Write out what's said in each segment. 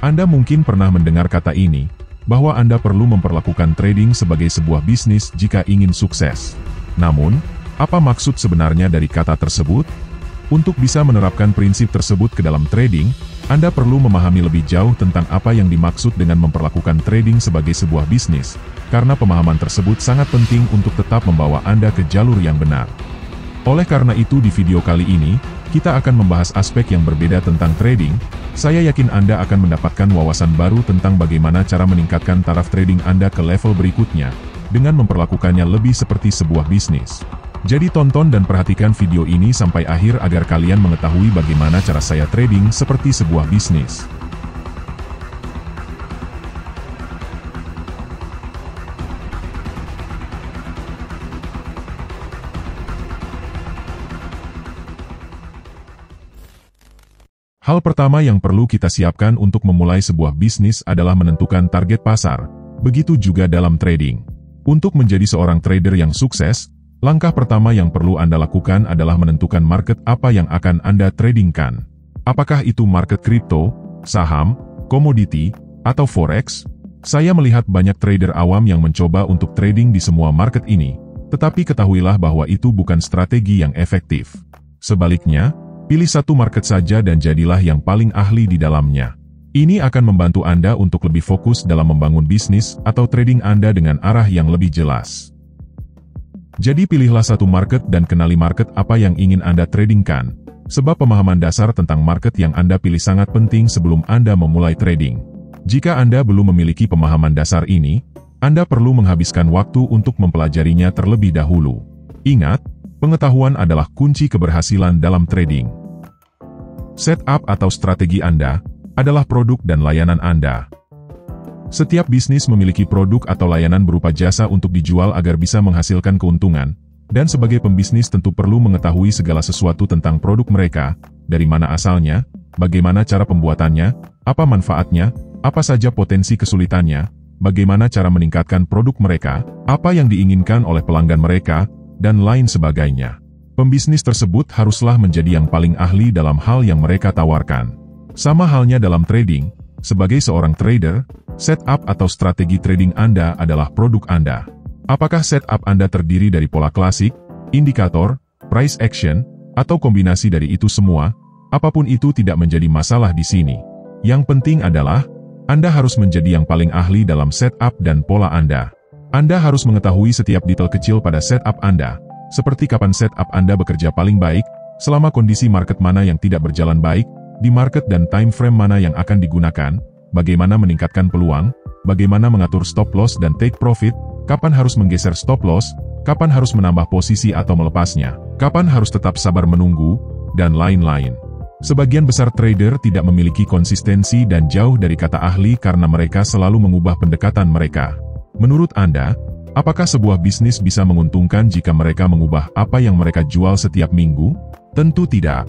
Anda mungkin pernah mendengar kata ini, bahwa Anda perlu memperlakukan trading sebagai sebuah bisnis jika ingin sukses. Namun, apa maksud sebenarnya dari kata tersebut? Untuk bisa menerapkan prinsip tersebut ke dalam trading, Anda perlu memahami lebih jauh tentang apa yang dimaksud dengan memperlakukan trading sebagai sebuah bisnis, karena pemahaman tersebut sangat penting untuk tetap membawa Anda ke jalur yang benar. Oleh karena itu di video kali ini, kita akan membahas aspek yang berbeda tentang trading. Saya yakin Anda akan mendapatkan wawasan baru tentang bagaimana cara meningkatkan taraf trading Anda ke level berikutnya, dengan memperlakukannya lebih seperti sebuah bisnis. Jadi tonton dan perhatikan video ini sampai akhir agar kalian mengetahui bagaimana cara saya trading seperti sebuah bisnis. Hal pertama yang perlu kita siapkan untuk memulai sebuah bisnis adalah menentukan target pasar, begitu juga dalam trading. Untuk menjadi seorang trader yang sukses, langkah pertama yang perlu Anda lakukan adalah menentukan market apa yang akan Anda tradingkan. Apakah itu market kripto, saham, komoditi, atau forex? Saya melihat banyak trader awam yang mencoba untuk trading di semua market ini, tetapi ketahuilah bahwa itu bukan strategi yang efektif. Sebaliknya, pilih satu market saja dan jadilah yang paling ahli di dalamnya. Ini akan membantu Anda untuk lebih fokus dalam membangun bisnis atau trading Anda dengan arah yang lebih jelas. Jadi pilihlah satu market dan kenali market apa yang ingin Anda tradingkan, sebab pemahaman dasar tentang market yang Anda pilih sangat penting sebelum Anda memulai trading. Jika Anda belum memiliki pemahaman dasar ini, Anda perlu menghabiskan waktu untuk mempelajarinya terlebih dahulu. Ingat, pengetahuan adalah kunci keberhasilan dalam trading. Setup atau strategi Anda adalah produk dan layanan Anda. Setiap bisnis memiliki produk atau layanan berupa jasa untuk dijual agar bisa menghasilkan keuntungan, dan sebagai pembisnis tentu perlu mengetahui segala sesuatu tentang produk mereka, dari mana asalnya, bagaimana cara pembuatannya, apa manfaatnya, apa saja potensi kesulitannya, bagaimana cara meningkatkan produk mereka, apa yang diinginkan oleh pelanggan mereka, dan lain sebagainya. Pembisnis tersebut haruslah menjadi yang paling ahli dalam hal yang mereka tawarkan. Sama halnya dalam trading, sebagai seorang trader, setup atau strategi trading Anda adalah produk Anda. Apakah setup Anda terdiri dari pola klasik, indikator, price action, atau kombinasi dari itu semua? Apapun itu tidak menjadi masalah di sini. Yang penting adalah, Anda harus menjadi yang paling ahli dalam setup dan pola Anda. Anda harus mengetahui setiap detail kecil pada setup Anda, seperti kapan setup Anda bekerja paling baik, selama kondisi market mana yang tidak berjalan baik, di market dan time frame mana yang akan digunakan, bagaimana meningkatkan peluang, bagaimana mengatur stop loss dan take profit, kapan harus menggeser stop loss, kapan harus menambah posisi atau melepasnya, kapan harus tetap sabar menunggu, dan lain-lain. Sebagian besar trader tidak memiliki konsistensi dan jauh dari kata ahli karena mereka selalu mengubah pendekatan mereka. Menurut Anda, apakah sebuah bisnis bisa menguntungkan jika mereka mengubah apa yang mereka jual setiap minggu? Tentu tidak.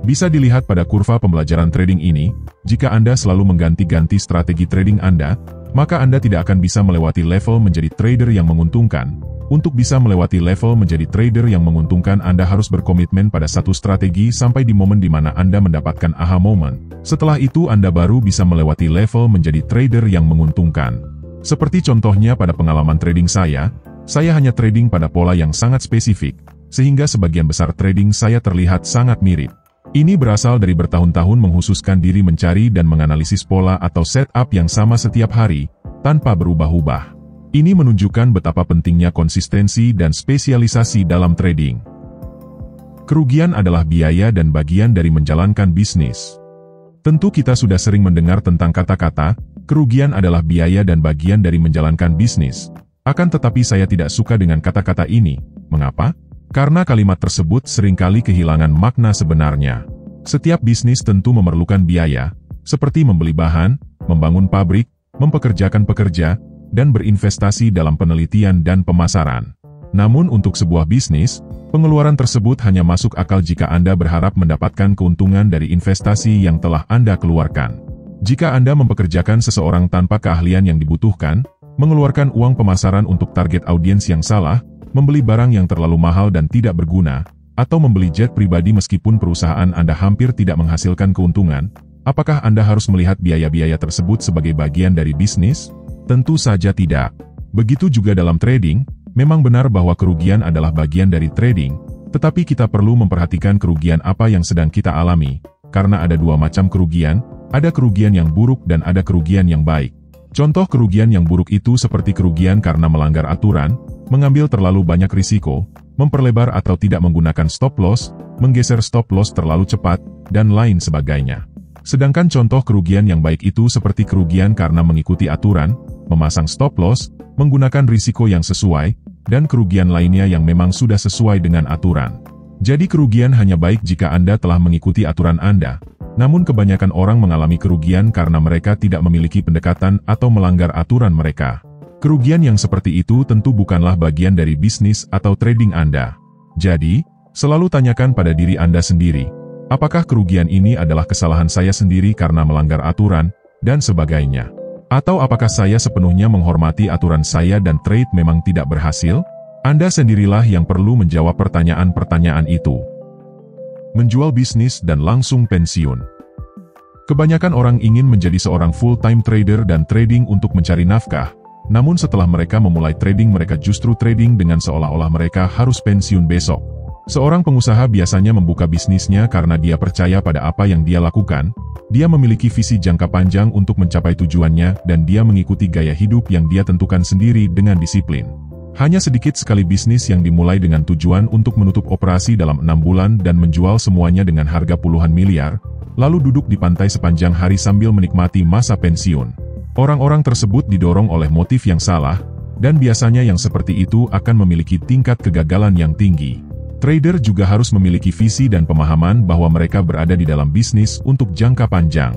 Bisa dilihat pada kurva pembelajaran trading ini, jika Anda selalu mengganti-ganti strategi trading Anda, maka Anda tidak akan bisa melewati level menjadi trader yang menguntungkan. Untuk bisa melewati level menjadi trader yang menguntungkan Anda harus berkomitmen pada satu strategi sampai di momen di mana Anda mendapatkan aha moment. Setelah itu Anda baru bisa melewati level menjadi trader yang menguntungkan. Seperti contohnya pada pengalaman trading saya hanya trading pada pola yang sangat spesifik, sehingga sebagian besar trading saya terlihat sangat mirip. Ini berasal dari bertahun-tahun menghususkan diri mencari dan menganalisis pola atau setup yang sama setiap hari, tanpa berubah-ubah. Ini menunjukkan betapa pentingnya konsistensi dan spesialisasi dalam trading. Kerugian adalah biaya dan bagian dari menjalankan bisnis. Tentu kita sudah sering mendengar tentang kata-kata, kerugian adalah biaya dan bagian dari menjalankan bisnis. Akan tetapi saya tidak suka dengan kata-kata ini. Mengapa? Karena kalimat tersebut seringkali kehilangan makna sebenarnya. Setiap bisnis tentu memerlukan biaya, seperti membeli bahan, membangun pabrik, mempekerjakan pekerja, dan berinvestasi dalam penelitian dan pemasaran. Namun untuk sebuah bisnis, pengeluaran tersebut hanya masuk akal jika Anda berharap mendapatkan keuntungan dari investasi yang telah Anda keluarkan. Jika Anda mempekerjakan seseorang tanpa keahlian yang dibutuhkan, mengeluarkan uang pemasaran untuk target audiens yang salah, membeli barang yang terlalu mahal dan tidak berguna, atau membeli jet pribadi meskipun perusahaan Anda hampir tidak menghasilkan keuntungan, Apakah Anda harus melihat biaya-biaya tersebut sebagai bagian dari bisnis? Tentu saja tidak. Begitu juga dalam trading, memang benar bahwa kerugian adalah bagian dari trading, tetapi kita perlu memperhatikan kerugian apa yang sedang kita alami, karena ada dua macam kerugian, ada kerugian yang buruk dan ada kerugian yang baik. Contoh kerugian yang buruk itu seperti kerugian karena melanggar aturan, mengambil terlalu banyak risiko, memperlebar atau tidak menggunakan stop loss, menggeser stop loss terlalu cepat, dan lain sebagainya. Sedangkan contoh kerugian yang baik itu seperti kerugian karena mengikuti aturan, memasang stop loss, menggunakan risiko yang sesuai, dan kerugian lainnya yang memang sudah sesuai dengan aturan. Jadi kerugian hanya baik jika Anda telah mengikuti aturan Anda. Namun kebanyakan orang mengalami kerugian karena mereka tidak memiliki pendekatan atau melanggar aturan mereka. Kerugian yang seperti itu tentu bukanlah bagian dari bisnis atau trading Anda. Jadi, selalu tanyakan pada diri Anda sendiri, apakah kerugian ini adalah kesalahan saya sendiri karena melanggar aturan, dan sebagainya? Atau apakah saya sepenuhnya menghormati aturan saya dan trade memang tidak berhasil? Anda sendirilah yang perlu menjawab pertanyaan-pertanyaan itu. Menjual bisnis dan langsung pensiun. Kebanyakan orang ingin menjadi seorang full-time trader dan trading untuk mencari nafkah, namun setelah mereka memulai trading mereka justru trading dengan seolah-olah mereka harus pensiun besok. Seorang pengusaha biasanya membuka bisnisnya karena dia percaya pada apa yang dia lakukan, dia memiliki visi jangka panjang untuk mencapai tujuannya dan dia mengikuti gaya hidup yang dia tentukan sendiri dengan disiplin. Hanya sedikit sekali bisnis yang dimulai dengan tujuan untuk menutup operasi dalam 6 bulan dan menjual semuanya dengan harga puluhan miliar, lalu duduk di pantai sepanjang hari sambil menikmati masa pensiun. Orang-orang tersebut didorong oleh motif yang salah, dan biasanya yang seperti itu akan memiliki tingkat kegagalan yang tinggi. Trader juga harus memiliki visi dan pemahaman bahwa mereka berada di dalam bisnis untuk jangka panjang.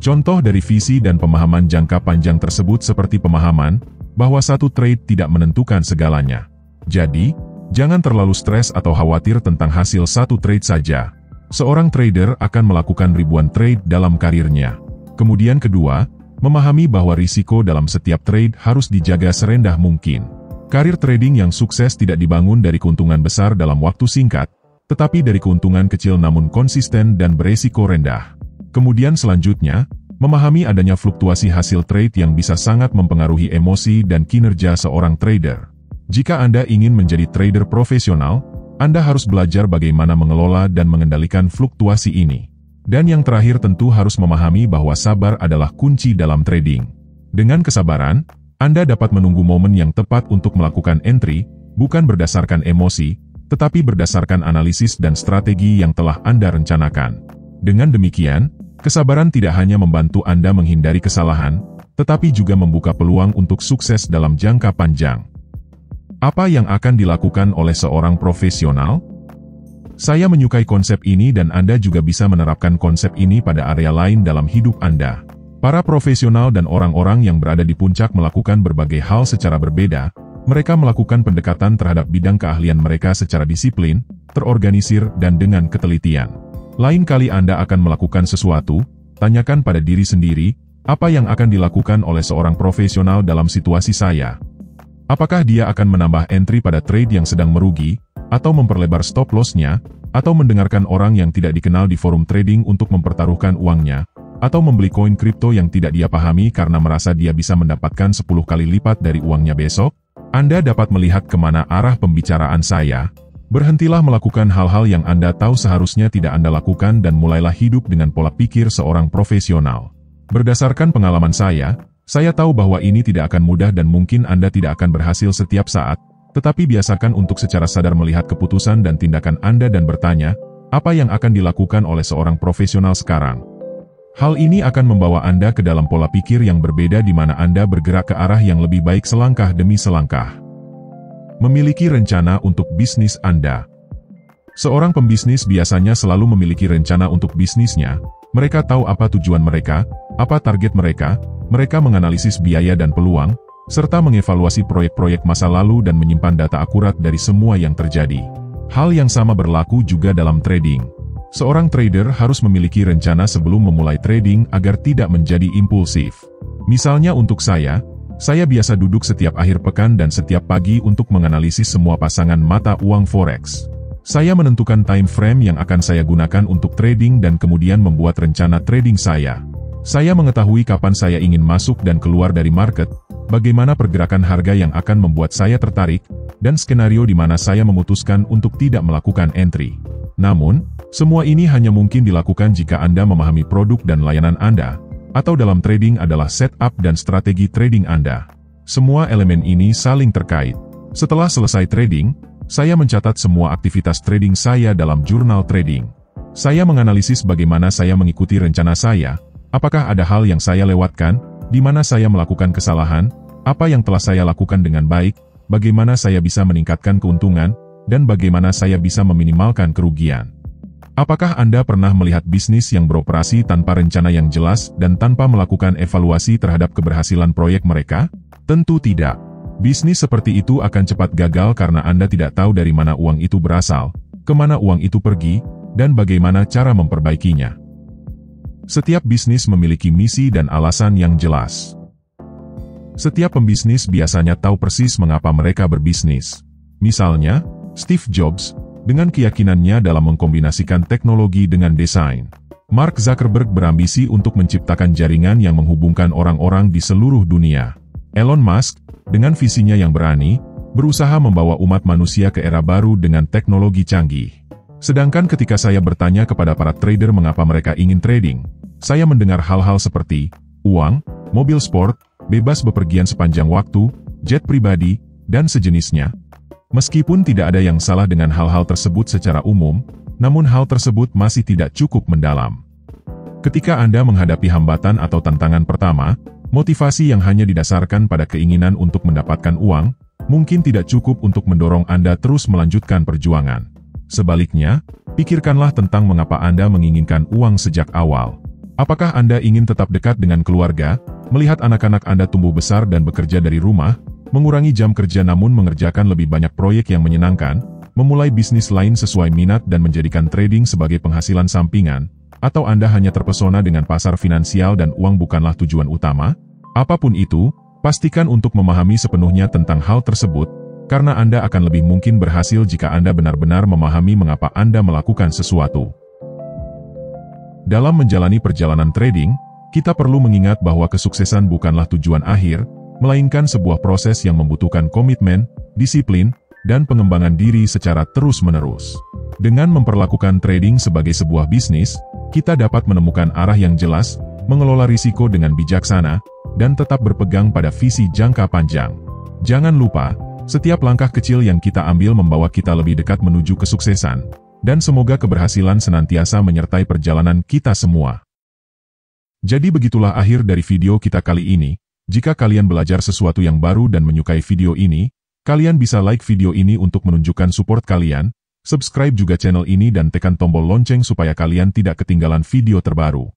Contoh dari visi dan pemahaman jangka panjang tersebut seperti pemahaman bahwa satu trade tidak menentukan segalanya. Jadi, jangan terlalu stres atau khawatir tentang hasil satu trade saja. Seorang trader akan melakukan ribuan trade dalam karirnya. Kemudian kedua, memahami bahwa risiko dalam setiap trade harus dijaga serendah mungkin. Karir trading yang sukses tidak dibangun dari keuntungan besar dalam waktu singkat, tetapi dari keuntungan kecil namun konsisten dan beresiko rendah. Kemudian selanjutnya, memahami adanya fluktuasi hasil trade yang bisa sangat mempengaruhi emosi dan kinerja seorang trader. Jika Anda ingin menjadi trader profesional, Anda harus belajar bagaimana mengelola dan mengendalikan fluktuasi ini. Dan yang terakhir tentu harus memahami bahwa sabar adalah kunci dalam trading. Dengan kesabaran, Anda dapat menunggu momen yang tepat untuk melakukan entry, bukan berdasarkan emosi, tetapi berdasarkan analisis dan strategi yang telah Anda rencanakan. Dengan demikian, kesabaran tidak hanya membantu Anda menghindari kesalahan, tetapi juga membuka peluang untuk sukses dalam jangka panjang. Apa yang akan dilakukan oleh seorang profesional? Saya menyukai konsep ini dan Anda juga bisa menerapkan konsep ini pada area lain dalam hidup Anda. Para profesional dan orang-orang yang berada di puncak melakukan berbagai hal secara berbeda. Mereka melakukan pendekatan terhadap bidang keahlian mereka secara disiplin, terorganisir, dan dengan ketelitian. Lain kali Anda akan melakukan sesuatu, tanyakan pada diri sendiri, apa yang akan dilakukan oleh seorang profesional dalam situasi saya? Apakah dia akan menambah entry pada trade yang sedang merugi, atau memperlebar stop loss-nya, atau mendengarkan orang yang tidak dikenal di forum trading untuk mempertaruhkan uangnya, atau membeli koin kripto yang tidak dia pahami karena merasa dia bisa mendapatkan 10 kali lipat dari uangnya besok? Anda dapat melihat kemana arah pembicaraan saya. Berhentilah melakukan hal-hal yang Anda tahu seharusnya tidak Anda lakukan dan mulailah hidup dengan pola pikir seorang profesional. Berdasarkan pengalaman saya tahu bahwa ini tidak akan mudah dan mungkin Anda tidak akan berhasil setiap saat, tetapi biasakan untuk secara sadar melihat keputusan dan tindakan Anda dan bertanya, apa yang akan dilakukan oleh seorang profesional sekarang? Hal ini akan membawa Anda ke dalam pola pikir yang berbeda di mana Anda bergerak ke arah yang lebih baik selangkah demi selangkah. Memiliki rencana untuk bisnis Anda. Seorang pembisnis biasanya selalu memiliki rencana untuk bisnisnya. Mereka tahu apa tujuan mereka, apa target mereka menganalisis biaya dan peluang, serta mengevaluasi proyek-proyek masa lalu dan menyimpan data akurat dari semua yang terjadi. Hal yang sama berlaku juga dalam trading. Seorang trader harus memiliki rencana sebelum memulai trading agar tidak menjadi impulsif. Misalnya untuk saya biasa duduk setiap akhir pekan dan setiap pagi untuk menganalisis semua pasangan mata uang forex. Saya menentukan time frame yang akan saya gunakan untuk trading dan kemudian membuat rencana trading saya. Saya mengetahui kapan saya ingin masuk dan keluar dari market, bagaimana pergerakan harga yang akan membuat saya tertarik, dan skenario di mana saya memutuskan untuk tidak melakukan entry. Namun, semua ini hanya mungkin dilakukan jika Anda memahami produk dan layanan Anda, atau dalam trading adalah setup dan strategi trading Anda. Semua elemen ini saling terkait. Setelah selesai trading, saya mencatat semua aktivitas trading saya dalam jurnal trading. Saya menganalisis bagaimana saya mengikuti rencana saya, apakah ada hal yang saya lewatkan, di mana saya melakukan kesalahan, apa yang telah saya lakukan dengan baik, bagaimana saya bisa meningkatkan keuntungan, dan bagaimana saya bisa meminimalkan kerugian. Apakah Anda pernah melihat bisnis yang beroperasi tanpa rencana yang jelas dan tanpa melakukan evaluasi terhadap keberhasilan proyek mereka? Tentu tidak. Bisnis seperti itu akan cepat gagal karena Anda tidak tahu dari mana uang itu berasal, kemana uang itu pergi, dan bagaimana cara memperbaikinya. Setiap bisnis memiliki misi dan alasan yang jelas. Setiap pembisnis biasanya tahu persis mengapa mereka berbisnis. Misalnya, Steve Jobs, dengan keyakinannya dalam mengkombinasikan teknologi dengan desain. Mark Zuckerberg berambisi untuk menciptakan jaringan yang menghubungkan orang-orang di seluruh dunia. Elon Musk, dengan visinya yang berani, berusaha membawa umat manusia ke era baru dengan teknologi canggih. Sedangkan ketika saya bertanya kepada para trader mengapa mereka ingin trading, saya mendengar hal-hal seperti uang, mobil sport, bebas bepergian sepanjang waktu, jet pribadi, dan sejenisnya. Meskipun tidak ada yang salah dengan hal-hal tersebut secara umum, namun hal tersebut masih tidak cukup mendalam. Ketika Anda menghadapi hambatan atau tantangan pertama, motivasi yang hanya didasarkan pada keinginan untuk mendapatkan uang, mungkin tidak cukup untuk mendorong Anda terus melanjutkan perjuangan. Sebaliknya, pikirkanlah tentang mengapa Anda menginginkan uang sejak awal. Apakah Anda ingin tetap dekat dengan keluarga, melihat anak-anak Anda tumbuh besar dan bekerja dari rumah, mengurangi jam kerja namun mengerjakan lebih banyak proyek yang menyenangkan, memulai bisnis lain sesuai minat dan menjadikan trading sebagai penghasilan sampingan, atau Anda hanya terpesona dengan pasar finansial dan uang bukanlah tujuan utama? Apapun itu, pastikan untuk memahami sepenuhnya tentang hal tersebut, karena Anda akan lebih mungkin berhasil jika Anda benar-benar memahami mengapa Anda melakukan sesuatu. Dalam menjalani perjalanan trading, kita perlu mengingat bahwa kesuksesan bukanlah tujuan akhir, melainkan sebuah proses yang membutuhkan komitmen, disiplin, dan pengembangan diri secara terus-menerus. Dengan memperlakukan trading sebagai sebuah bisnis, kita dapat menemukan arah yang jelas, mengelola risiko dengan bijaksana, dan tetap berpegang pada visi jangka panjang. Jangan lupa, setiap langkah kecil yang kita ambil membawa kita lebih dekat menuju kesuksesan, dan semoga keberhasilan senantiasa menyertai perjalanan kita semua. Jadi begitulah akhir dari video kita kali ini. Jika kalian belajar sesuatu yang baru dan menyukai video ini, kalian bisa like video ini untuk menunjukkan support kalian, subscribe juga channel ini dan tekan tombol lonceng supaya kalian tidak ketinggalan video terbaru.